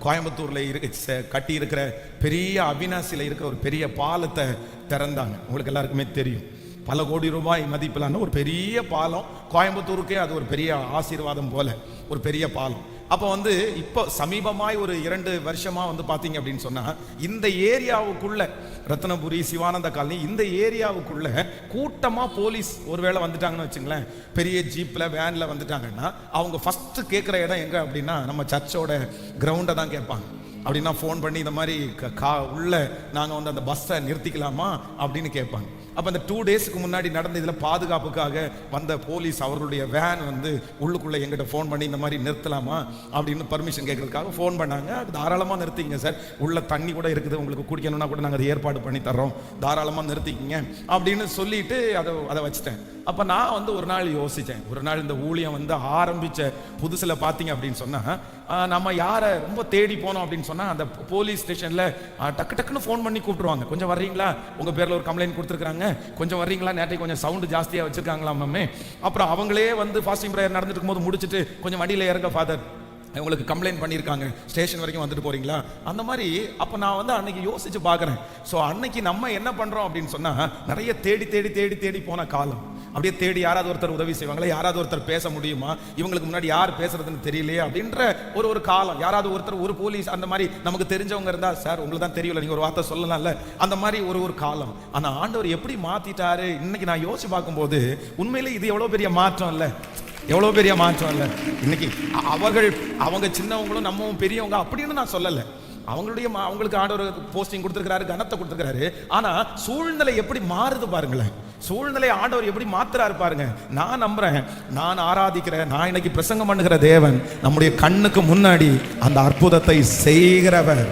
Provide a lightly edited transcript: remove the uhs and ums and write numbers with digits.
கோயம்புத்தூர்ல கட்டி இருக்கிற பெரிய அவினாசியில் இருக்கிற ஒரு பெரிய பாலத்தை திறந்தாங்க. உங்களுக்கு எல்லாருக்குமே தெரியும், பல கோடி ரூபாய் மதிப்பிலான ஒரு பெரிய பாலம். கோயம்புத்தூருக்கே அது ஒரு பெரிய ஆசீர்வாதம் போல ஒரு பெரிய பாலம். அப்போ இப்போ சமீபமாய் ஒரு 2 வருஷமா பார்த்தீங்க அப்படின்னு சொன்னா, இந்த ஏரியாவுக்குள்ள ரத்னபுரி, சிவானந்த காலனி, இந்த ஏரியாவுக்குள்ள கூட்டமா போலீஸ் ஒருவேளை வந்துட்டாங்கன்னு வச்சுங்களேன், பெரிய ஜீப்ல வேன்ல வந்துட்டாங்கன்னா அவங்க ஃபர்ஸ்ட் கேட்குற இடம் எங்க அப்படின்னா நம்ம சர்ச்சோட கிரவுண்டை தான் கேட்பாங்க. அப்படின்னா ஃபோன் பண்ணி இந்த மாதிரி உள்ள நாங்கள் அந்த பஸ்ஸை நிறுத்திக்கலாமா அப்படின்னு கேட்பாங்க. அப்போ அந்த 2 டேஸ்க்கு முன்னாடி நடந்த இதில் பாதுகாப்புக்காக வந்த போலீஸ் அவர்களுடைய வேன் உள்ளுக்குள்ளே எங்கிட்ட ஃபோன் பண்ணி இந்த மாதிரி நிறுத்தலாமா அப்படின்னு பர்மிஷன் கேட்கறதுக்காக ஃபோன் பண்ணாங்க. அது தாராளமாக நிறுத்திக்கிங்க சார், உள்ள தண்ணி கூட இருக்குது, உங்களுக்கு குடிக்கணும்னா கூட நாங்கள் அதை ஏற்பாடு பண்ணி தர்றோம், தாராளமாக நிறுத்திக்கிங்க அப்படின்னு சொல்லிட்டு அதை வச்சுட்டேன். அப்போ நான் ஒரு நாள் யோசித்தேன். ஒரு நாள் இந்த ஊழியம் ஆரம்பித்த புதுசில் பார்த்தீங்க அப்படின்னு சொன்னால், நம்ம யாரை ரொம்ப தேடி போனோம் அப்படின்னு சொன்னால், அந்த போலீஸ் ஸ்டேஷனில் டக்கு டக்குன்னு ஃபோன் பண்ணி கூப்பிட்டுருவாங்க. கொஞ்சம் வர்றீங்களா, உங்கள் பேரில் ஒரு கம்ப்ளைண்ட் கொடுத்துருக்காங்க, கொஞ்சம் வர்றீங்களா, நேற்றைக்கு கொஞ்சம் சவுண்டு ஜாஸ்தியாக வச்சுருக்காங்களா மேமே. அப்புறம் அவங்களே ஃபாஸ்டிங் ப்ரேயர் நடந்துட்டு இருக்கும்போது முடிச்சுட்டு கொஞ்சம் வண்டியில் இறங்க ஃபாதர், உங்களுக்கு கம்ப்ளைண்ட் பண்ணியிருக்காங்க, ஸ்டேஷன் வரைக்கும் வந்துட்டு போறீங்களா, அந்த மாதிரி. அப்போ நான் அன்னைக்கு யோசிச்சு பார்க்குறேன். ஸோ அன்னைக்கு நம்ம என்ன பண்ணுறோம் அப்படின்னு சொன்னால், நிறைய தேடி தேடி தேடி தேடி போன காலம். அப்படியே தேடி யாராவது ஒருத்தர் உதவி செய்வாங்களா, யாராவது ஒருத்தர் பேச முடியுமா, இவங்களுக்கு முன்னாடி யார் பேசுறதுன்னு தெரியலையே அப்படின்ற ஒரு காலம். யாராவது ஒருத்தர், ஒரு போலீஸ் அந்த மாதிரி நமக்கு தெரிஞ்சவங்க இருந்தா, சார் உங்களுக்கு தான் தெரியல, நீங்க ஒரு வார்த்தை சொல்லலாம்ல, அந்த மாதிரி ஒரு காலம். ஆனால் ஆண்டவர் எப்படி மாத்திட்டாரு இன்னைக்கு நான் யோசிச்சு பார்க்கும்போது, உண்மையிலே இது எவ்வளோ பெரிய மாற்றம் இல்லை, எவ்வளோ பெரிய மாற்றம் இல்லை. இன்னைக்கு அவங்க சின்னவங்களும் நம்மவும் பெரியவங்க அப்படின்னு நான் சொல்லலை. அவங்களுக்கு ஆண்டவர் போஸ்டிங் கொடுத்துருக்காரு, கனத்தை கொடுத்துருக்காரு. ஆனா சூழ்நிலை எப்படி மாறுது பாருங்களேன், சூழ்நிலை ஆண்டவர் எப்படி மாத்துறாரு பாருங்க. நான் நம்புறேன், நான் ஆராதிக்கிறேன், நான் இன்னைக்கு பிரசங்கம் பண்ணுகிற தேவன் நம்முடைய கண்ணுக்கு முன்னாடி அந்த அற்புதத்தை செய்கிறவர்.